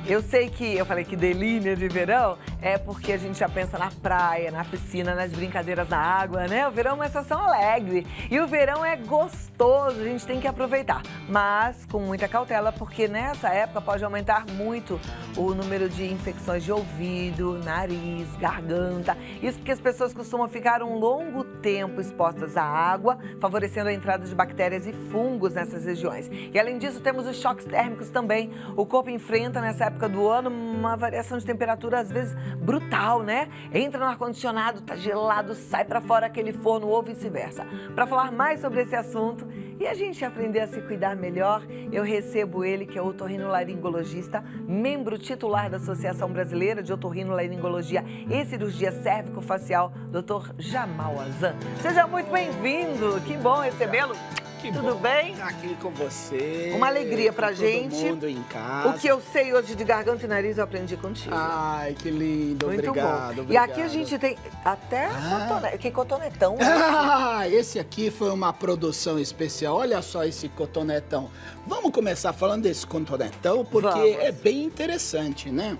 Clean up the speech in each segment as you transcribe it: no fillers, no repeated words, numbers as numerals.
Eu sei que eu falei que delícia de verão é porque a gente já pensa na praia, na piscina, nas brincadeiras na água, né? O verão é uma estação alegre e o verão é gostoso, a gente tem que aproveitar, mas com muita cautela, porque nessa época pode aumentar muito o número de infecções de ouvido, nariz, garganta. Isso porque as pessoas costumam ficar um longo tempo expostas à água, favorecendo a entrada de bactérias e fungos nessas regiões. E além disso, temos os choques térmicos também. O corpo enfrenta nessa época do ano uma variação de temperatura às vezes brutal, né? Entra no ar-condicionado, tá gelado, sai para fora aquele forno ou vice-versa. Para falar mais sobre esse assunto e a gente aprender a se cuidar melhor, eu recebo ele, que é otorrinolaringologista, membro titular da Associação Brasileira de Otorrinolaringologia e Cirurgia Cérvico-Facial, Dr. Jamal Azan. Seja muito bem-vindo, que bom recebê-lo. Tudo bem? Estar aqui com você. Uma alegria pra gente. Todo mundo em casa. O que eu sei hoje de garganta e nariz eu aprendi contigo. Ai, que lindo. Muito obrigado, bom. obrigado. E aqui a gente tem até cotonete. Que cotonetão, né? Ah, esse aqui foi uma produção especial. Olha só esse cotonetão. Vamos começar falando desse cotonetão, porque é bem interessante, né?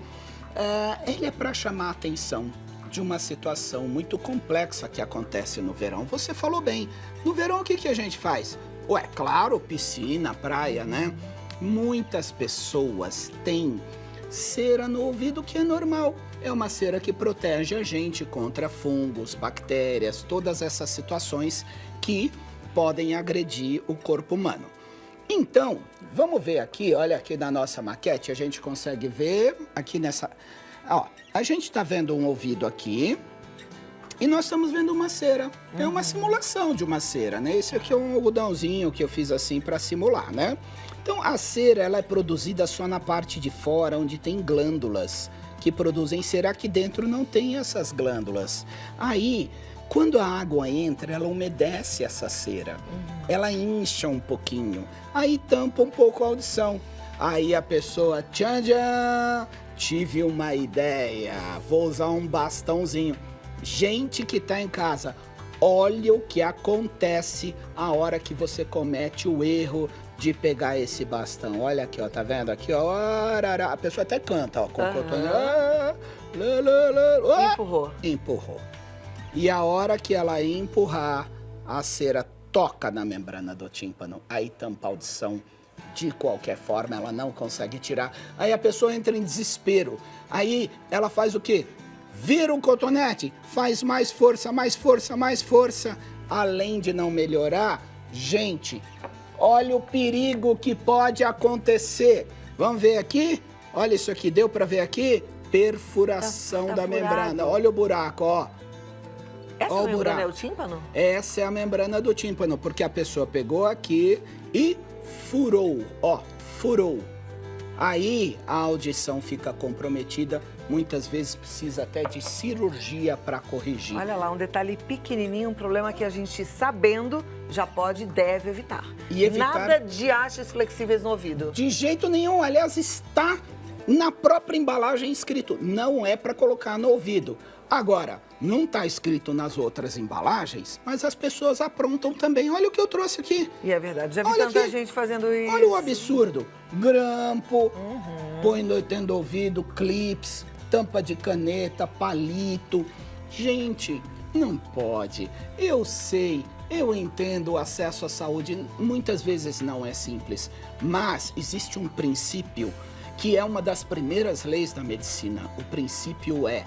Ele é para chamar a atenção de uma situação muito complexa que acontece no verão. Você falou bem. No verão, o que a gente faz? Ué, claro, piscina, praia, né? Muitas pessoas têm cera no ouvido, que é normal. É uma cera que protege a gente contra fungos, bactérias, todas essas situações que podem agredir o corpo humano. Então, vamos ver aqui, olha aqui na nossa maquete, a gente consegue ver aqui nessa... Ó, a gente está vendo um ouvido aqui e nós estamos vendo uma cera. É uma simulação de uma cera, né? Esse aqui é um algodãozinho que eu fiz assim para simular, né? Então, a cera, ela é produzida só na parte de fora, onde tem glândulas que produzem cera. Aqui dentro não tem essas glândulas. Aí, quando a água entra, ela umedece essa cera. Ela incha um pouquinho. Aí tampa um pouco a audição. Aí a pessoa, tchan, tchan, tive uma ideia, vou usar um bastãozinho. Gente que tá em casa, olha o que acontece a hora que você comete o erro de pegar esse bastão. Olha aqui, ó, tá vendo aqui, ó, a pessoa até canta, ó, com o cotonete. Empurrou. E a hora que ela empurrar, a cera toca na membrana do tímpano, aí tampa a audição. De qualquer forma, ela não consegue tirar. Aí a pessoa entra em desespero. Aí ela faz o quê? Vira o cotonete, faz mais força, mais força, mais força. Além de não melhorar, gente, olha o perigo que pode acontecer. Vamos ver aqui? Olha isso aqui, deu para ver aqui? Perfuração da membrana. Olha o buraco, ó. Essa membrana é o tímpano? Essa é a membrana do tímpano, porque a pessoa pegou aqui e furou, ó, furou. Aí a audição fica comprometida, muitas vezes precisa até de cirurgia para corrigir. Olha lá, um detalhe pequenininho, um problema que a gente sabendo já pode e deve evitar. E evitar... Nada de hastes flexíveis no ouvido. De jeito nenhum, aliás, está na própria embalagem escrito, não é para colocar no ouvido. Agora, não está escrito nas outras embalagens, mas as pessoas aprontam também. Olha o que eu trouxe aqui. E é verdade, já vi tanta gente fazendo isso. Olha o absurdo. Grampo, põe dentro do ouvido, clips, tampa de caneta, palito. Gente, não pode. Eu sei, eu entendo o acesso à saúde. Muitas vezes não é simples, mas existe um princípio que é uma das primeiras leis da medicina. O princípio é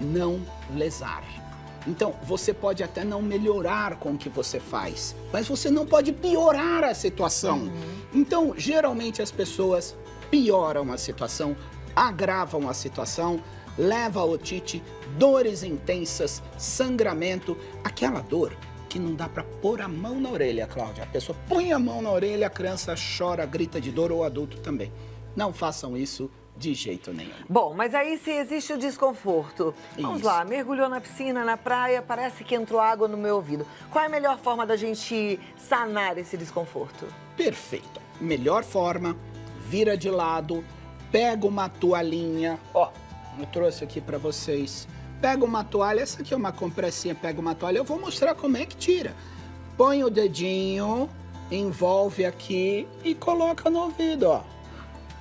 não lesar. Então, você pode até não melhorar com o que você faz, mas você não pode piorar a situação. Então, geralmente as pessoas pioram a situação, agravam a situação, leva a otite, dores intensas, sangramento, aquela dor que não dá para pôr a mão na orelha, Cláudia. A pessoa põe a mão na orelha, a criança chora, grita de dor, ou o adulto também. Não façam isso de jeito nenhum. Bom, mas aí se existe o desconforto, vamos lá, mergulhou na piscina, na praia, parece que entrou água no meu ouvido. Qual é a melhor forma da gente sanar esse desconforto? Perfeito. Melhor forma, vira de lado, pega uma toalhinha, ó, eu trouxe aqui para vocês. Pega uma toalha, essa aqui é uma compressinha, pega uma toalha, eu vou mostrar como é que tira. Põe o dedinho, envolve aqui e coloca no ouvido, ó.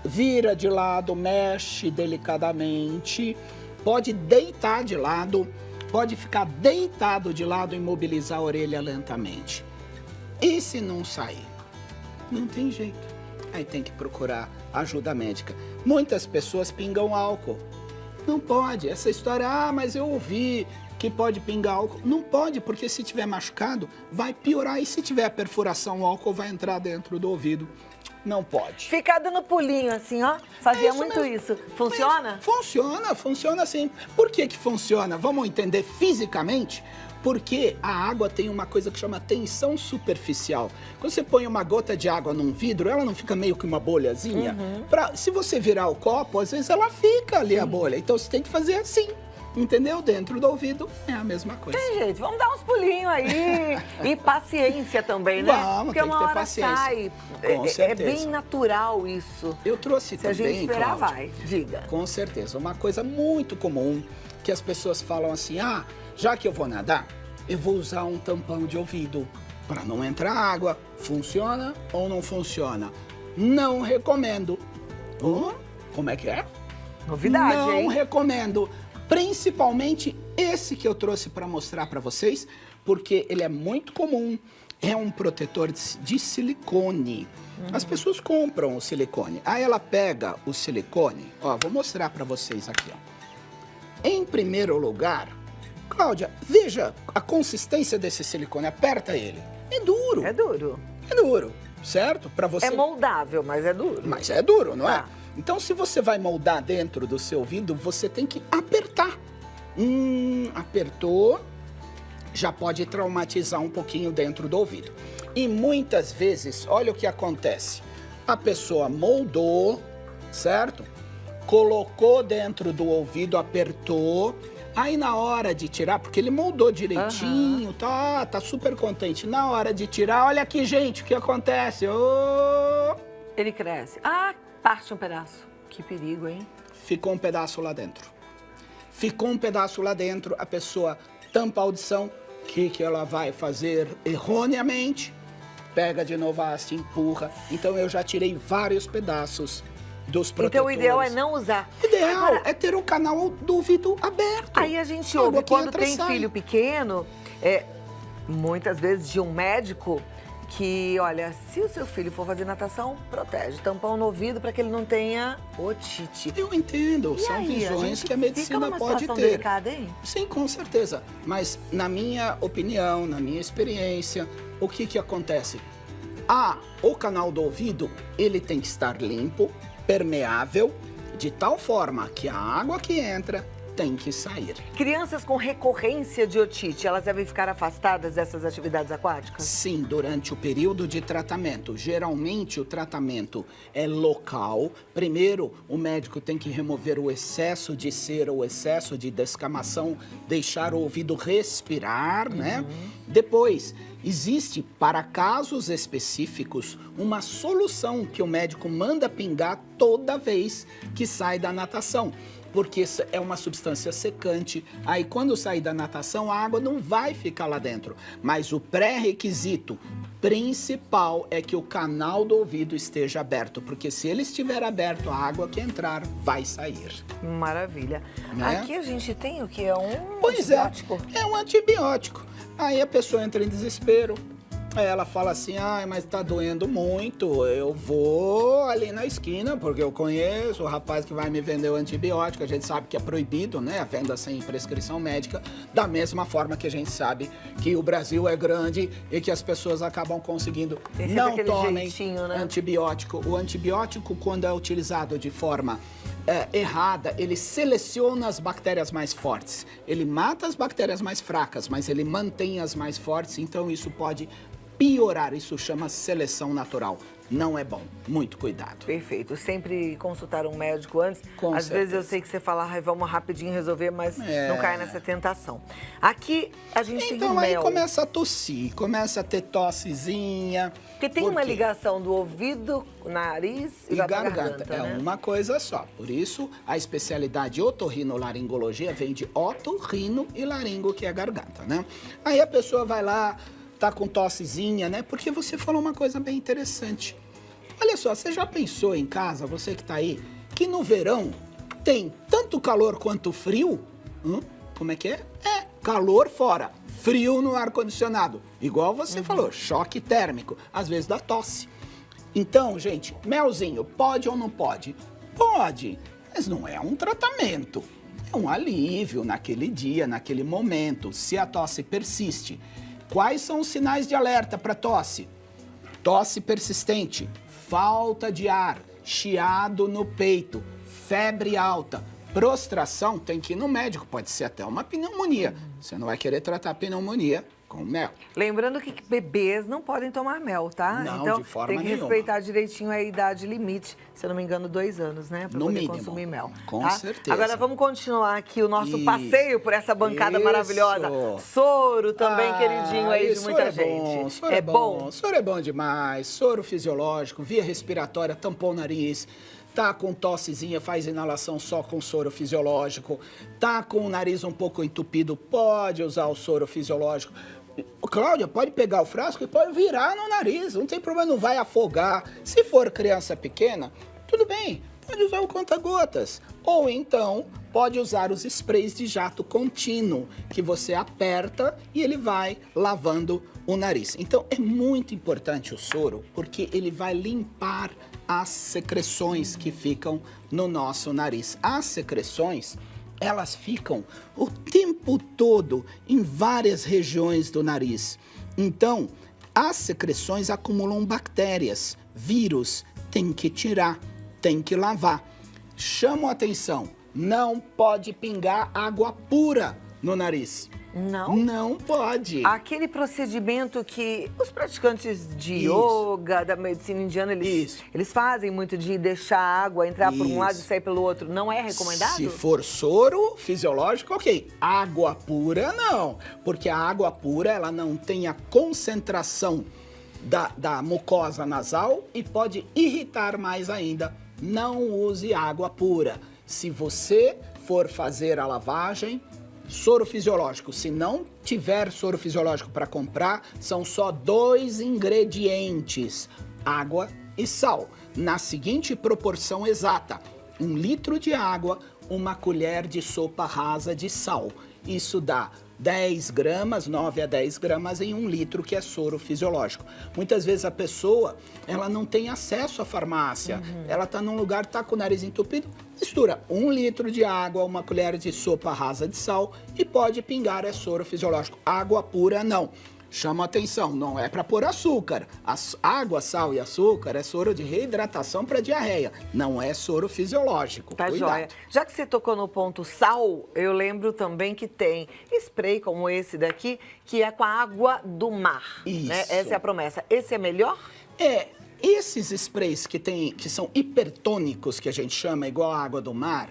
vira de lado, mexe delicadamente, pode deitar de lado, pode ficar deitado de lado e imobilizar a orelha lentamente. E se não sair? Não tem jeito. Aí tem que procurar ajuda médica. Muitas pessoas pingam álcool. Não pode. Essa história, mas eu ouvi que pode pingar álcool. Não pode, porque se tiver machucado, vai piorar. E se tiver perfuração, o álcool vai entrar dentro do ouvido. Não pode. Ficar dando pulinho assim, ó. Fazia muito mesmo. Isso. Funciona? Funciona, funciona sim. Por que que funciona? Vamos entender fisicamente? Porque a água tem uma coisa que chama tensão superficial. Quando você põe uma gota de água num vidro, ela não fica meio que uma bolhazinha? Se você virar o copo, às vezes ela fica ali, a bolha. Então você tem que fazer assim. Entendeu? Dentro do ouvido é a mesma coisa. Tem jeito, vamos dar uns pulinhos aí. E paciência também, né? Vamos, porque tem que uma ter hora paciência. sai. Com certeza. É bem natural isso. Eu trouxe também, Se a gente esperar, Cláudia, vai. Diga. Com certeza. Uma coisa muito comum que as pessoas falam assim, já que eu vou nadar, eu vou usar um tampão de ouvido para não entrar água. Funciona ou não funciona? Não recomendo. Como é que é? Novidade, não hein? recomendo. Principalmente esse que eu trouxe para mostrar para vocês, porque ele é muito comum. É um protetor de silicone. As pessoas compram o silicone. Aí ela pega o silicone. Ó, vou mostrar para vocês aqui, ó. Em primeiro lugar, Cláudia, veja a consistência desse silicone. Aperta ele. É duro. É duro. É duro, certo? Para você. É moldável, mas é duro. Mas é duro, não Tá. é? Então, se você vai moldar dentro do seu ouvido, você tem que apertar. Apertou, já pode traumatizar um pouquinho dentro do ouvido. E muitas vezes, olha o que acontece. A pessoa moldou, certo? Colocou dentro do ouvido, apertou. Aí na hora de tirar, porque ele moldou direitinho, tá super contente. Na hora de tirar, olha aqui, gente, o que acontece? Ele cresce. Parte um pedaço. Que perigo, hein? Ficou um pedaço lá dentro. Ficou um pedaço lá dentro, a pessoa tampa a audição. O que ela vai fazer erroneamente? Pega de novo a haste, empurra. Então eu já tirei vários pedaços dos protetores. Então o ideal é não usar. O ideal é ter o canal do ouvido aberto. Aí a gente ouve, Água que quando entra, tem sai. filho pequeno, muitas vezes de um médico que, olha, se o seu filho for fazer natação, protege. Tampão no ouvido para que ele não tenha otite. Eu entendo, E são aí, visões que a fica medicina numa pode situação ter. delicada, hein? Sim, com certeza. Mas na minha opinião, na minha experiência, o que acontece? O canal do ouvido, ele tem que estar limpo, permeável, de tal forma que a água que entra tem que sair. Crianças com recorrência de otite, elas devem ficar afastadas dessas atividades aquáticas? Sim, durante o período de tratamento. Geralmente o tratamento é local. Primeiro, o médico tem que remover o excesso de cera, o excesso de descamação, deixar o ouvido respirar, né? Depois, existe, para casos específicos, uma solução que o médico manda pingar toda vez que sai da natação. Porque é uma substância secante. Aí, quando sair da natação, a água não vai ficar lá dentro. Mas o pré-requisito principal é que o canal do ouvido esteja aberto. Porque se ele estiver aberto, a água que entrar vai sair. Maravilha. Né? Aqui a gente tem o que? É um Pois antibiótico? é um antibiótico. Aí a pessoa entra em desespero. Aí ela fala assim, mas tá doendo muito, eu vou ali na esquina, porque eu conheço o rapaz que vai me vender o antibiótico. A gente sabe que é proibido, né, a venda sem prescrição médica, da mesma forma que a gente sabe que o Brasil é grande e que as pessoas acabam conseguindo. Não tomem né? antibiótico. O antibiótico, quando é utilizado de forma errada, ele seleciona as bactérias mais fortes. Ele mata as bactérias mais fracas, mas ele mantém as mais fortes, então isso pode piorar. Isso chama seleção natural. Não é bom. Muito cuidado. Perfeito. Sempre consultar um médico antes. Às vezes eu sei que você fala, vamos rapidinho resolver, mas não cai nessa tentação. Aqui a gente tem então o aí mel. começa a tossir, começa a ter tossezinha. Porque tem uma ligação do ouvido, nariz e da garganta, é né? uma coisa só. Por isso, a especialidade otorrinolaringologia vem de otorrino e laringo, que é a garganta, né? Aí a pessoa vai lá, tá com tossezinha, né? Porque você falou uma coisa bem interessante. Olha só, você já pensou em casa, você que tá aí, que no verão tem tanto calor quanto frio? Como é que é? É, calor fora, frio no ar-condicionado. Igual você falou, choque térmico, às vezes dá tosse. Então, gente, melzinho, pode ou não pode? Pode, mas não é um tratamento. É um alívio naquele dia, naquele momento, se a tosse persiste. Quais são os sinais de alerta para tosse? Tosse persistente, falta de ar, chiado no peito, febre alta, prostração, tem que ir no médico, pode ser até uma pneumonia. Você não vai querer tratar a pneumonia com mel. Lembrando que bebês não podem tomar mel, tá? Não, então, de forma tem que nenhuma. respeitar direitinho a idade limite, se eu não me engano, 2 anos, né? Para No poder mínimo, consumir mel. com tá? certeza. Agora vamos continuar aqui o nosso Isso. passeio por essa bancada Isso. maravilhosa. Soro também, queridinho aí de soro muita é bom, gente. Soro é bom. Soro é bom demais. Soro fisiológico, via respiratória, tampou o nariz. Tá com tossezinha, faz inalação só com soro fisiológico. Tá com o nariz um pouco entupido, pode usar o soro fisiológico. Cláudia, pode pegar o frasco e pode virar no nariz, não tem problema, não vai afogar. Se for criança pequena, tudo bem, pode usar o conta-gotas. Ou então, pode usar os sprays de jato contínuo, que você aperta e ele vai lavando o nariz. Então, é muito importante o soro, porque ele vai limpar as secreções que ficam no nosso nariz. As secreções, elas ficam o tempo todo em várias regiões do nariz. Então, as secreções acumulam bactérias, vírus, tem que tirar, tem que lavar. Chamo a atenção, não pode pingar água pura no nariz. Não? Não pode. Aquele procedimento que os praticantes de yoga, da medicina indiana, eles fazem muito de deixar a água entrar por um lado e sair pelo outro, não é recomendado? Se for soro fisiológico, ok. Água pura, não. Porque a água pura, ela não tem a concentração da mucosa nasal e pode irritar mais ainda. Não use água pura. Se você for fazer a lavagem, soro fisiológico. Se não tiver soro fisiológico para comprar, são só 2 ingredientes: água e sal. Na seguinte proporção exata: 1 litro de água, 1 colher de sopa rasa de sal. Isso dá 10 gramas, 9 a 10 gramas em 1 litro, que é soro fisiológico. Muitas vezes a pessoa, ela não tem acesso à farmácia. Ela está num lugar, está com o nariz entupido, mistura 1 litro de água, 1 colher de sopa rasa de sal e pode pingar, é soro fisiológico. Água pura, não. Chama atenção, não é para pôr açúcar. Água, sal e açúcar é soro de reidratação para diarreia, não é soro fisiológico. Tá, cuidado. joia. Já que você tocou no ponto sal, eu lembro também que tem spray como esse daqui, que é com a água do mar. Isso. Né? Essa é a promessa. Esse é melhor? Esses sprays que são hipertônicos, que a gente chama, igual a água do mar,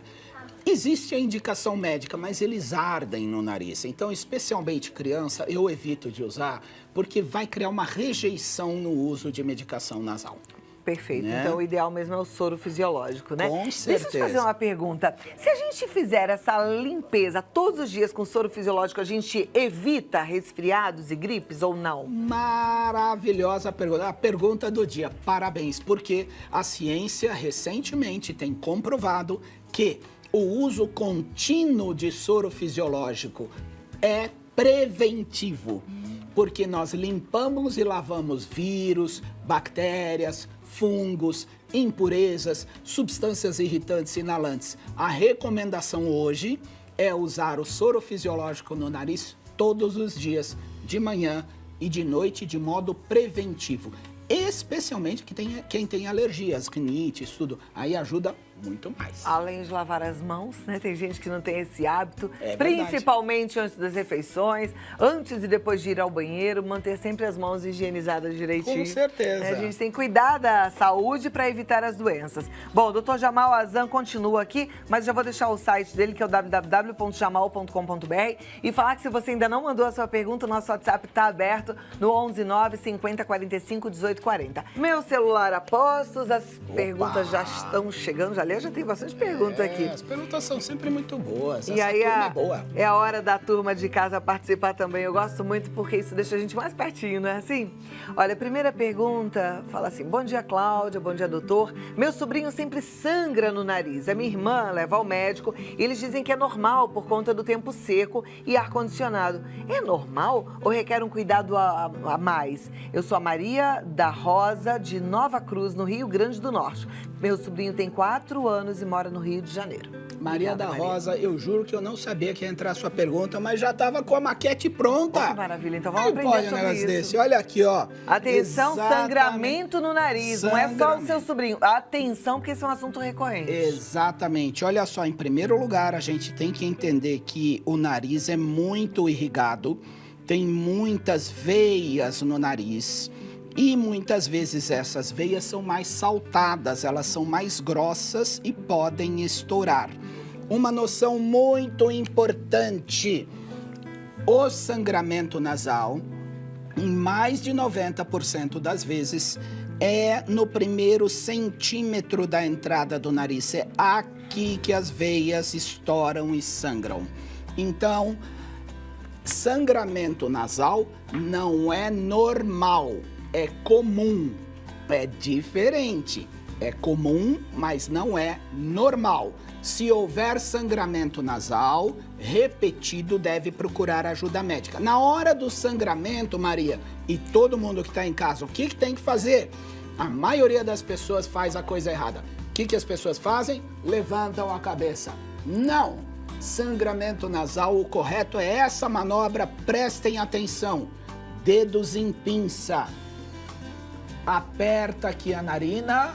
existe a indicação médica, mas eles ardem no nariz. Então, especialmente criança, eu evito de usar, porque vai criar uma rejeição no uso de medicação nasal. Perfeito. Né? Então, o ideal mesmo é o soro fisiológico, né? Com certeza. Deixa eu te fazer uma pergunta. Se a gente fizer essa limpeza todos os dias com soro fisiológico, a gente evita resfriados e gripes ou não? Maravilhosa pergunta. A pergunta do dia. Parabéns, porque a ciência recentemente tem comprovado que o uso contínuo de soro fisiológico é preventivo, porque nós limpamos e lavamos vírus, bactérias, fungos, impurezas, substâncias irritantes e inalantes. A recomendação hoje é usar o soro fisiológico no nariz todos os dias, de manhã e de noite, de modo preventivo. Especialmente quem tem alergias, rinite, isso tudo. Aí ajuda muito mais. Além de lavar as mãos, né? Tem gente que não tem esse hábito. É Principalmente antes das refeições, antes e depois de ir ao banheiro, manter sempre as mãos higienizadas direitinho. Com certeza. A gente tem que cuidar da saúde para evitar as doenças. Bom, o Dr. Jamal Azam continua aqui, mas já vou deixar o site dele, que é o www.jamal.com.br, e falar que se você ainda não mandou a sua pergunta, o nosso WhatsApp está aberto no 11 9 50 45 18 40. Meu celular a postos, as perguntas já estão chegando, já li Olha, já tem bastante pergunta aqui. As perguntas são sempre muito boas. E Essa aí turma é boa. é a hora da turma de casa participar também. Eu gosto muito porque isso deixa a gente mais pertinho, não é assim? Olha, a primeira pergunta fala assim: bom dia, Cláudia, bom dia, doutor. Meu sobrinho sempre sangra no nariz. A minha irmã leva ao médico e eles dizem que é normal por conta do tempo seco e ar-condicionado. É normal ou requer um cuidado a mais? Eu sou a Maria da Rosa, de Nova Cruz, no Rio Grande do Norte. Meu sobrinho tem 4 anos e mora no Rio de Janeiro. Maria Obrigada, da Maria. Rosa, eu juro que eu não sabia que ia entrar a sua pergunta, mas já estava com a maquete pronta. Que maravilha, então vamos Não aprender pode um sobre negócio isso. desse. Olha aqui, ó. Atenção, Exatamente. sangramento no nariz, não é só o Sangramento. seu sobrinho. Atenção, porque esse é um assunto recorrente. Exatamente. Olha só, em primeiro lugar, a gente tem que entender que o nariz é muito irrigado, tem muitas veias no nariz. E muitas vezes essas veias são mais saltadas, elas são mais grossas e podem estourar. Uma noção muito importante: o sangramento nasal, em mais de 90% das vezes, é no primeiro centímetro da entrada do nariz. É aqui que as veias estouram e sangram. Então, sangramento nasal não é normal. É comum, é diferente. É comum, mas não é normal. Se houver sangramento nasal repetido, deve procurar ajuda médica. Na hora do sangramento, Maria, e todo mundo que está em casa, o que tem que fazer? A maioria das pessoas faz a coisa errada. O que as pessoas fazem? Levantam a cabeça. Não! Sangramento nasal, o correto é essa manobra, prestem atenção. Dedos em pinça. Aperta aqui a narina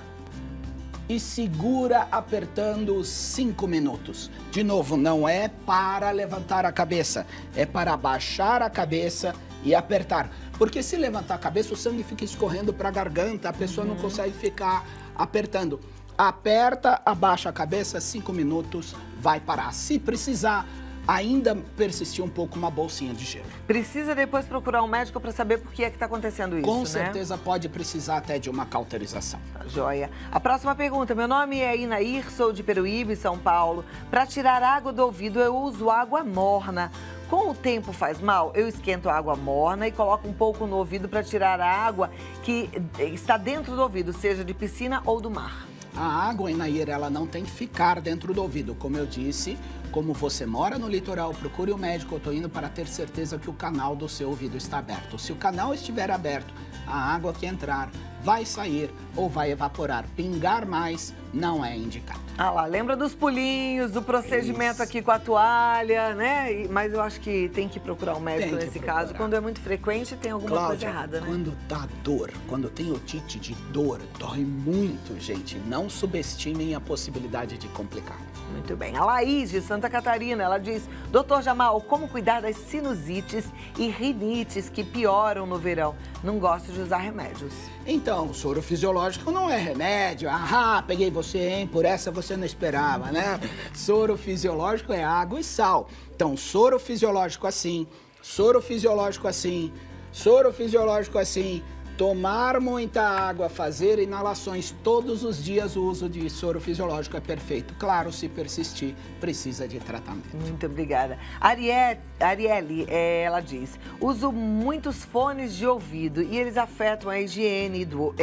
e segura apertando 5 minutos. De novo, não é para levantar a cabeça, é para abaixar a cabeça e apertar. Porque se levantar a cabeça, o sangue fica escorrendo para a garganta, a pessoa não consegue ficar apertando. Aperta, abaixa a cabeça, 5 minutos, vai parar. Se precisar ainda persistir um pouco, uma bolsinha de gelo. Precisa depois procurar um médico para saber por que é que está acontecendo isso, Com né? certeza pode precisar até de uma cauterização. Tá joia. A próxima pergunta. Meu nome é Inair, sou de Peruíbe, São Paulo. Para tirar água do ouvido, eu uso água morna. Com o tempo faz mal? Eu esquento a água morna e coloco um pouco no ouvido para tirar a água que está dentro do ouvido, seja de piscina ou do mar. A água, Inair, ela não tem que ficar dentro do ouvido. Como eu disse, como você mora no litoral, procure um médico otorrino para ter certeza que o canal do seu ouvido está aberto. Se o canal estiver aberto, a água que entrar vai sair ou vai evaporar. Pingar mais não é indicado. Ah lá, lembra dos pulinhos, do procedimento Isso. aqui com a toalha, né? Mas eu acho que tem que procurar um médico Tem que nesse procurar. caso. Quando é muito frequente, tem alguma coisa errada, né? Quando dá dor, quando tem otite de dor, dói muito, gente. Não subestimem a possibilidade de complicar. Muito bem. A Laís, de Santa Catarina, ela diz: Doutor Jamal, como cuidar das sinusites e rinites que pioram no verão? Não gosto de usar remédios. Então, soro fisiológico não é remédio. Ah, peguei você, hein? Por essa você não esperava, né? Soro fisiológico é água e sal. Então, soro fisiológico assim, soro fisiológico assim, soro fisiológico assim. Tomar muita água, fazer inalações todos os dias, o uso de soro fisiológico é perfeito. Claro, se persistir, precisa de tratamento. Muito obrigada. Arielle, ela diz: uso muitos fones de ouvido e eles afetam a higiene do...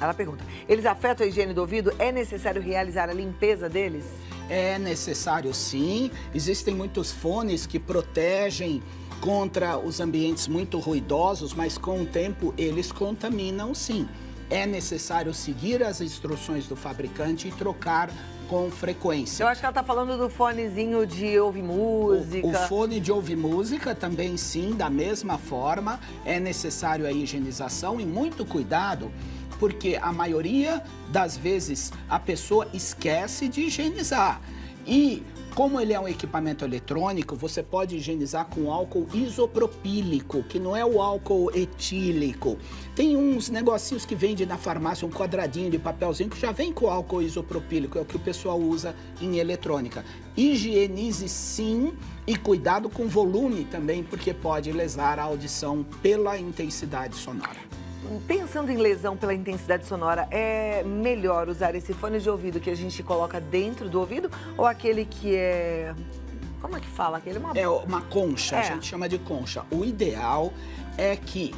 Ela pergunta: eles afetam a higiene do ouvido? É necessário realizar a limpeza deles? É necessário sim. Existem muitos fones que protegem contra os ambientes muito ruidosos, mas com o tempo eles contaminam sim. É necessário seguir as instruções do fabricante e trocar com frequência. Eu acho que ela está falando do fonezinho de ouvir música. O fone de ouvir música também sim, da mesma forma. É necessário a higienização e muito cuidado, porque a maioria das vezes a pessoa esquece de higienizar. E como ele é um equipamento eletrônico, você pode higienizar com álcool isopropílico, que não é o álcool etílico. Tem uns negocinhos que vende na farmácia, um quadradinho de papelzinho que já vem com álcool isopropílico, é o que o pessoal usa em eletrônica. Higienize sim e cuidado com volume também, porque pode lesar a audição pela intensidade sonora. pensando em lesão pela intensidade sonora, é melhor usar esse fone de ouvido que a gente coloca dentro do ouvido ou aquele que é... Como é que fala? Aquele É uma concha, a gente chama de concha. O ideal é que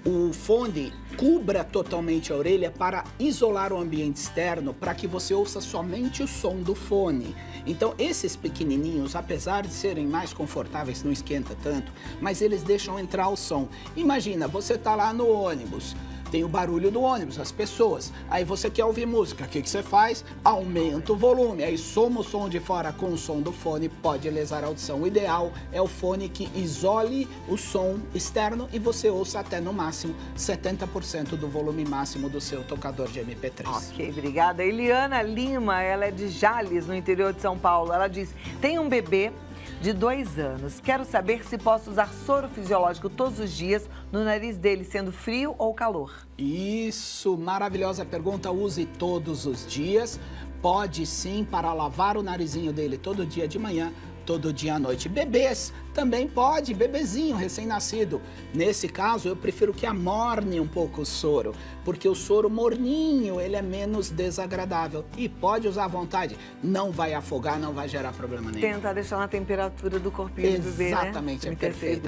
o fone cubra totalmente a orelha para isolar o ambiente externo, para que você ouça somente o som do fone. Então, esses pequenininhos, apesar de serem mais confortáveis, não esquenta tanto, mas eles deixam entrar o som. Imagina, você tá lá no ônibus, tem o barulho do ônibus, as pessoas. Aí você quer ouvir música, o que você faz? Aumenta o volume, aí soma o som de fora com o som do fone, pode lesar a audição. O ideal é o fone que isole o som externo e você ouça até no máximo 70% do volume máximo do seu tocador de MP3. Ok, obrigada. Eliana Lima, ela é de Jales, no interior de São Paulo. Ela diz, tem um bebê de 2 anos. Quero saber se posso usar soro fisiológico todos os dias no nariz dele, sendo frio ou calor. Isso, maravilhosa pergunta. Use todos os dias. Pode sim, para lavar o narizinho dele todo dia de manhã, todo dia à noite. Bebês também pode, bebezinho recém-nascido. Nesse caso, eu prefiro que amorne um pouco o soro, porque o soro morninho, ele é menos desagradável. E pode usar à vontade, não vai afogar, não vai gerar problema nenhum. Tentar deixar na temperatura do corpinho do bebê, né? Exatamente, é perfeito.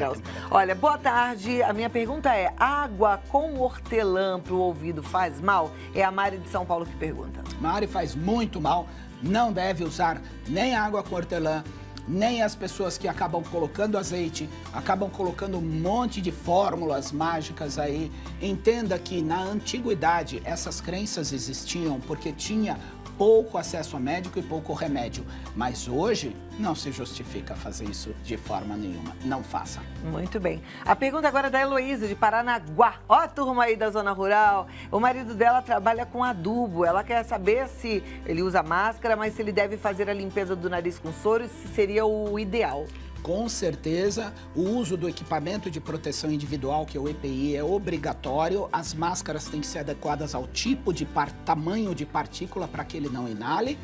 Olha, boa tarde, a minha pergunta é, água com hortelã para o ouvido faz mal? É a Mari de São Paulo que pergunta. Mari, faz muito mal, não deve usar nem água com hortelã, nem as pessoas que acabam colocando azeite, acabam colocando um monte de fórmulas mágicas aí. Entenda que na antiguidade essas crenças existiam porque tinha pouco acesso a médico e pouco remédio. Mas hoje não se justifica fazer isso de forma nenhuma. Não faça. Muito bem. A pergunta agora é da Heloísa, de Paranaguá. Ó a turma aí da zona rural. O marido dela trabalha com adubo. Ela quer saber se ele usa máscara, mas se ele deve fazer a limpeza do nariz com soro e se seria o ideal. Com certeza, o uso do equipamento de proteção individual, que é o EPI, é obrigatório. As máscaras têm que ser adequadas ao tipo de tamanho de partícula para que ele não inale.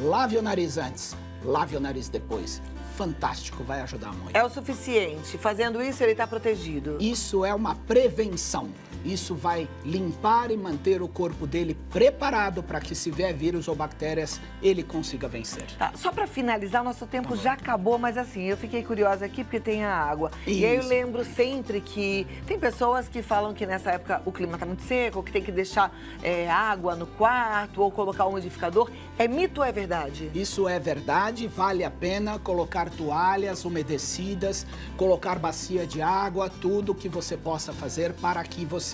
Lave o nariz antes, lave o nariz depois. Fantástico, vai ajudar muito. É o suficiente. Fazendo isso, ele está protegido. Isso é uma prevenção. Isso vai limpar e manter o corpo dele preparado para que, se vier vírus ou bactérias, ele consiga vencer. Tá, só para finalizar, nosso tempo já acabou, mas assim, eu fiquei curiosa aqui porque tem a água. Isso. E aí eu lembro sempre que tem pessoas que falam que nessa época o clima tá muito seco, que tem que deixar água no quarto ou colocar um umidificador. É mito ou é verdade? Isso é verdade, vale a pena colocar toalhas umedecidas, colocar bacia de água, tudo que você possa fazer para que você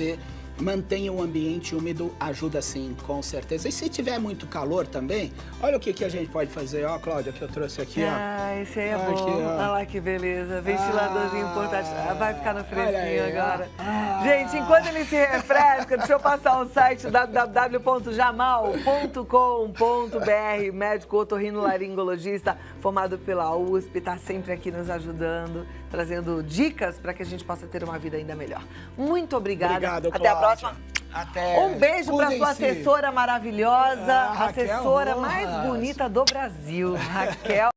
mantenha o ambiente úmido, ajuda sim, com certeza. E se tiver muito calor também, olha o que a gente pode fazer, ó, Cláudia, que eu trouxe aqui, ó. Ah, esse aí é bom. Aqui, olha lá que beleza. Ventiladorzinho portátil. Vai ficar no fresquinho aí, agora. Gente, enquanto ele se refresca, deixa eu passar o site www.jamal.com.br, médico otorrinolaringologista, formado pela USP, está sempre aqui nos ajudando, trazendo dicas para que a gente possa ter uma vida ainda melhor. Muito obrigada. Obrigado, Até a próxima. Até. Um beijo para sua assessora maravilhosa, Raquel assessora Rojas. mais bonita do Brasil, Raquel.